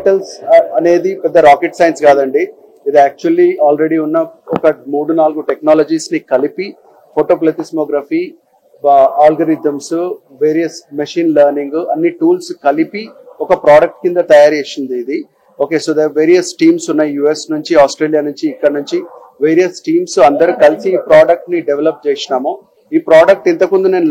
Vitals అనేది పెద్ద rocket science కాదండి. ఇది యాక్చువల్లీ ఆల్రెడీ ఉన్న ఒక 3-4 టెక్నాలజీస్ ని కలిపి ఫోటోప్లెథిస్మోగ్రఫీ, ఆల్గరిథమ్స్, వేరియస్ మెషిన్ లెర్నింగ్ అన్ని టూల్స్ కలిపి ఒక ప్రోడక్ట్ కింద తయారు చేసింది ఇది. ఓకే, సో వేరియస్ టీమ్స్ ఉన్నాయి, యుఎస్ నుంచి, ఆస్ట్రేలియా నుంచి, ఇక్కడ నుంచి వేరియస్ టీమ్స్ అందరు కలిసి ఈ ప్రోడక్ట్ ని డెవలప్ చేసినాము. ఈ ప్రోడక్ట్ ఇంతకుముందు నేను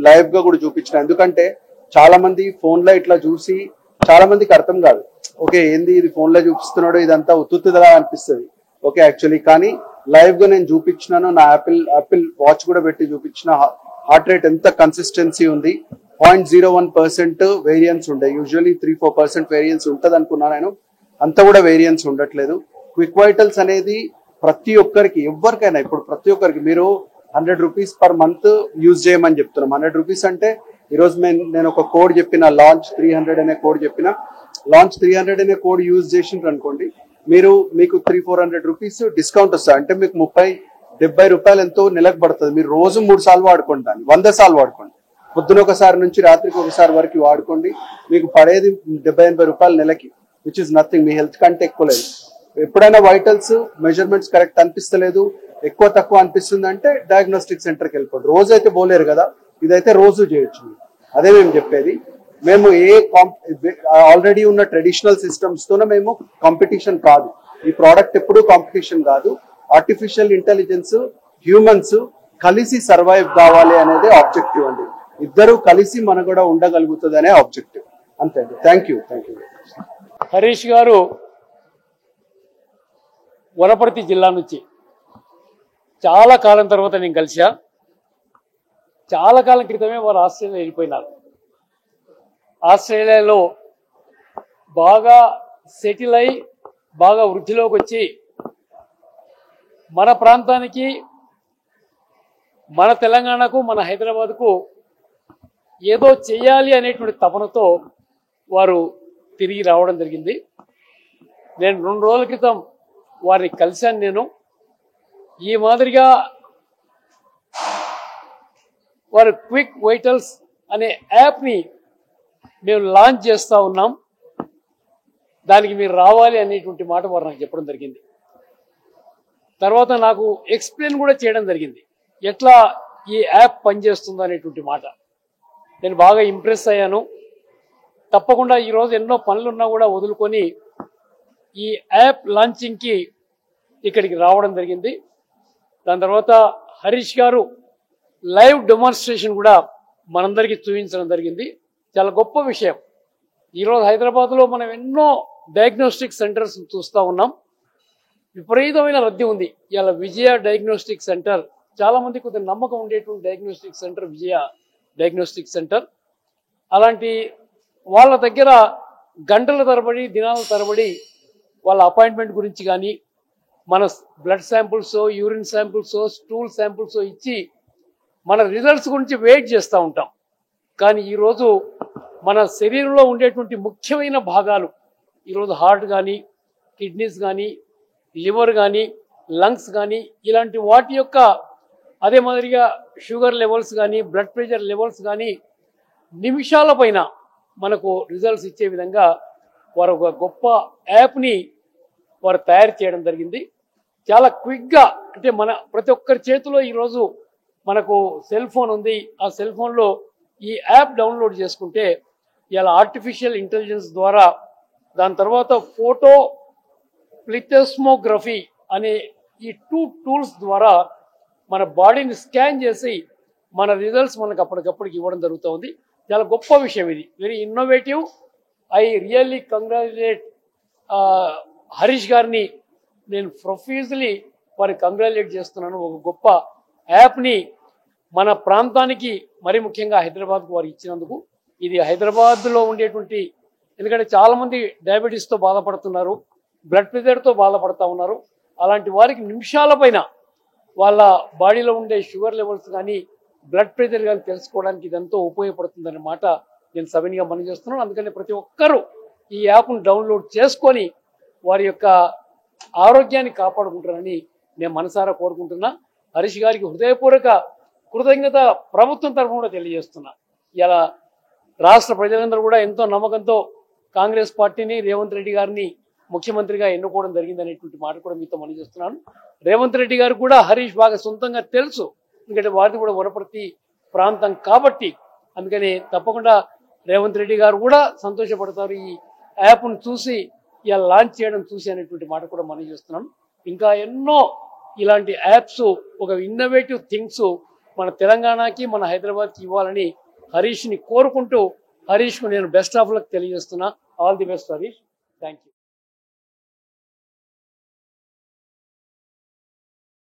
లైవ్ గా కూడా చూపించిన, ఎందుకంటే చాలా మంది ఫోన్ లో ఇట్లా చూసి చాలా మందికి అర్థం కాదు. ఓకే, ఏంది ఇది ఫోన్ లో చూపిస్తున్నాడు, ఇదంతా ఉత్తుగా అనిపిస్తుంది. ఓకే, యాక్చువల్లీ కానీ లైవ్ గా నేను చూపించినాను. నా యాపిల్ వాచ్ కూడా పెట్టి చూపించిన. హార్ట్ రేట్ ఎంత కన్సిస్టెన్సీ ఉంది, 0.01% వేరియన్స్ ఉండే. యూజువల్లీ 3-4% వేరియన్స్ ఉంటది అనుకున్నా నేను, అంత కూడా వేరియన్స్ ఉండట్లేదు. క్విక్ వైటల్స్ అనేది ప్రతి ఒక్కరికి, ఎవరికైనా ఇప్పుడు ప్రతి ఒక్కరికి మీరు 100 రూపీస్ పర్ మంత్ యూజ్ చేయమని చెప్తున్నాం. 100 రూపీస్ అంటే ఈరోజు నేను ఒక కోడ్ చెప్పిన, లాంచ్ 300 అనే కోడ్ చెప్పిన. లాంచ్ 300 అనే కోడ్ యూజ్ చేసిండ్రు అనుకోండి, మీకు 300-400 రూపీస్ డిస్కౌంట్ వస్తుంది. అంటే మీకు 30-70 రూపాయలు ఎంతో నెలకు పడుతుంది. మీరు రోజు 3 సార్లు వాడుకోండి, దాన్ని 100 సార్లు వాడుకోండి. పొద్దున ఒకసారి నుంచి రాత్రికి ఒకసారి వరకు వాడుకోండి. మీకు పడేది 70-80 రూపాయలు నెలకి, which is nothing. Me health కంటే ఎక్కువ లేదు. ఎప్పుడైనా వైటల్స్ మెజర్మెంట్స్ కరెక్ట్ అనిపిస్తలేదు, ఎక్కువ తక్కువ అనిపిస్తుంది అంటే డయాగ్నోస్టిక్ సెంటర్కి వెళ్ళిపోండి. రోజు అయితే పోలేరు కదా, ఇదైతే రోజు చేయొచ్చు. అదే మేము చెప్పేది. మేము ఆల్రెడీ ఉన్న ట్రెడిషనల్ సిస్టమ్స్ తోనే మేము కాంపిటీషన్ కాదు. ఈ ప్రోడక్ట్ ఎప్పుడూ కాంపిటీషన్ కాదు. ఆర్టిఫిషియల్ ఇంటెలిజెన్స్, హ్యూమన్స్ కలిసి సర్వైవ్ కావాలి అనేది ఆబ్జెక్టివ్ అండి. ఇద్దరు కలిసి మనగడ ఉండగలుగుతుంది అనే ఆబ్జెక్టివ్. అంతే అండి. Thank you. హరీష్ గారు వనపర్తి జిల్లా నుంచి చాలా కాలం తర్వాత నేను కలిసా. చాలా కాలం క్రితమే వారు ఆస్ట్రేలియా వెళ్ళిపోయినారు. ఆస్ట్రేలియాలో బాగా సెటిల్ అయి బాగా వృద్ధిలోకి వచ్చి మన ప్రాంతానికి, మన తెలంగాణకు, మన హైదరాబాద్కు ఏదో చేయాలి అనేటువంటి తపనతో వారు తిరిగి రావడం జరిగింది. నేను 2 రోజుల క్రితం వారిని కలిశాను. నేను ఈ మాదిరిగా వారు క్విక్ వైటల్స్ అనే యాప్ని మేము లాంచ్ చేస్తూ ఉన్నాం, దానికి మీరు రావాలి అనేటువంటి మాట వారు నాకు చెప్పడం జరిగింది. తర్వాత నాకు ఎక్స్ప్లెయిన్ కూడా చేయడం జరిగింది, ఎట్లా ఈ యాప్ పనిచేస్తుందో అనేటువంటి మాట. నేను బాగా ఇంప్రెస్ అయ్యాను. తప్పకుండా ఈరోజు ఎన్నో పనులున్నా కూడా వదులుకొని ఈ యాప్ లాంచింగ్కి ఇక్కడికి రావడం జరిగింది. దాని తర్వాత హరీష్ గారు లైవ్ డెమాన్స్ట్రేషన్ కూడా మనందరికీ చూపించడం జరిగింది. చాలా గొప్ప విషయం. ఈరోజు హైదరాబాద్లో మనం ఎన్నో డయాగ్నోస్టిక్ సెంటర్స్ చూస్తూ ఉన్నాం. విపరీతమైన రద్దీ ఉంది. ఇలా విజయ డయాగ్నోస్టిక్ సెంటర్, చాలా మంది కొద్దిగా నమ్మకం ఉండేటువంటి డయాగ్నోస్టిక్ సెంటర్ విజయ డయాగ్నోస్టిక్ సెంటర్. అలాంటి వాళ్ళ దగ్గర గంటల తరబడి, దినాల తరబడి వాళ్ళ అపాయింట్మెంట్ గురించి కానీ, మన blood samples, urine samples, stool samples ఇచ్చి మన రిజల్ట్స్ గురించి వెయిట్ చేస్తూ ఉంటాం. కానీ ఈరోజు మన శరీరంలో ఉండేటువంటి ముఖ్యమైన భాగాలు, ఈరోజు హార్ట్ కానీ, కిడ్నీస్ కానీ, లివర్ కానీ, లంగ్స్ కానీ, ఇలాంటి వాటి యొక్క అదే మాదిరిగా షుగర్ లెవెల్స్ కానీ, బ్లడ్ ప్రెషర్ లెవెల్స్ కానీ నిమిషాల పైన మనకు రిజల్ట్స్ ఇచ్చే విధంగా వారు ఒక గొప్ప యాప్ని వారు తయారు చేయడం జరిగింది. చాలా క్విక్గా, అంటే మన ప్రతి ఒక్కరి చేతిలో ఈరోజు మనకు సెల్ ఫోన్ ఉంది. ఆ సెల్ ఫోన్లో ఈ యాప్ డౌన్లోడ్ చేసుకుంటే ఇలా ఆర్టిఫిషియల్ ఇంటెలిజెన్స్ ద్వారా, దాని తర్వాత ఫోటో ప్లిథెస్మోగ్రఫీ అనే ఈ 2 టూల్స్ ద్వారా మన బాడీని స్కాన్ చేసి మన రిజల్ట్స్ మనకు అప్పటికప్పటికి ఇవ్వడం జరుగుతుంది. చాలా గొప్ప విషయం ఇది. Very innovative. I really congratulate Harish గారిని. నేను ప్రొఫ్యూజ్లీ వారికి కంగ్రాచులేట్ చేస్తున్నాను. ఒక గొప్ప యాప్ని మన ప్రాంతానికి, మరి ముఖ్యంగా హైదరాబాద్కు వారు ఇచ్చినందుకు. ఇది హైదరాబాద్లో ఉండేటువంటి, ఎందుకంటే చాలామంది డయాబెటీస్తో బాధపడుతున్నారు, బ్లడ్ ప్రెషర్తో బాధపడుతూ ఉన్నారు. అలాంటి వారికి నిమిషాల పైన వాళ్ళ బాడీలో ఉండే షుగర్ లెవెల్స్ కానీ, బ్లడ్ ప్రెషర్ కానీ తెలుసుకోవడానికి ఇదంతా ఉపయోగపడుతుందనే మాట నేను సవినీగా మనం చేస్తున్నాను. అందుకని ప్రతి ఒక్కరూ ఈ యాప్ను డౌన్లోడ్ చేసుకొని వారి యొక్క ఆరోగ్యాన్ని కాపాడుకుంటారని నేను మనసారా కోరుకుంటున్నా. హరీష్ గారికి హృదయపూర్వక కృతజ్ఞత ప్రభుత్వం తరఫున కూడా తెలియజేస్తున్నా. ఇలా రాష్ట్ర ప్రజలందరూ కూడా ఎంతో నమ్మకంతో కాంగ్రెస్ పార్టీని రేవంత్ రెడ్డి గారిని ముఖ్యమంత్రిగా ఎన్నుకోవడం జరిగింది అనేటువంటి మాట కూడా మీతో మనం చేస్తున్నాను. రేవంత్ రెడ్డి గారు కూడా హరీష్ బాగా సొంతంగా తెలుసు, ఎందుకంటే వారిది కూడా వనపర్తి ప్రాంతం కాబట్టి. అందుకని తప్పకుండా రేవంత్ రెడ్డి గారు కూడా సంతోషపడతారు ఈ యాప్ను చూసి, ఇలా లాంచ్ చేయడం చూసి అనేటువంటి మాట కూడా మనం చేస్తున్నాను. ఇంకా ఎన్నో ఇలాంటి యాప్స్, ఒక ఇన్నోవేటివ్ థింగ్స్ మన తెలంగాణకి మన హైదరాబాద్కి ఇవ్వాలని హరీష్ని కోరుకుంటూ, హరీష్కు నేను బెస్ట్ ఆఫ్ లక్ తెలియజేస్తున్నా. All the best Harish. Thank you.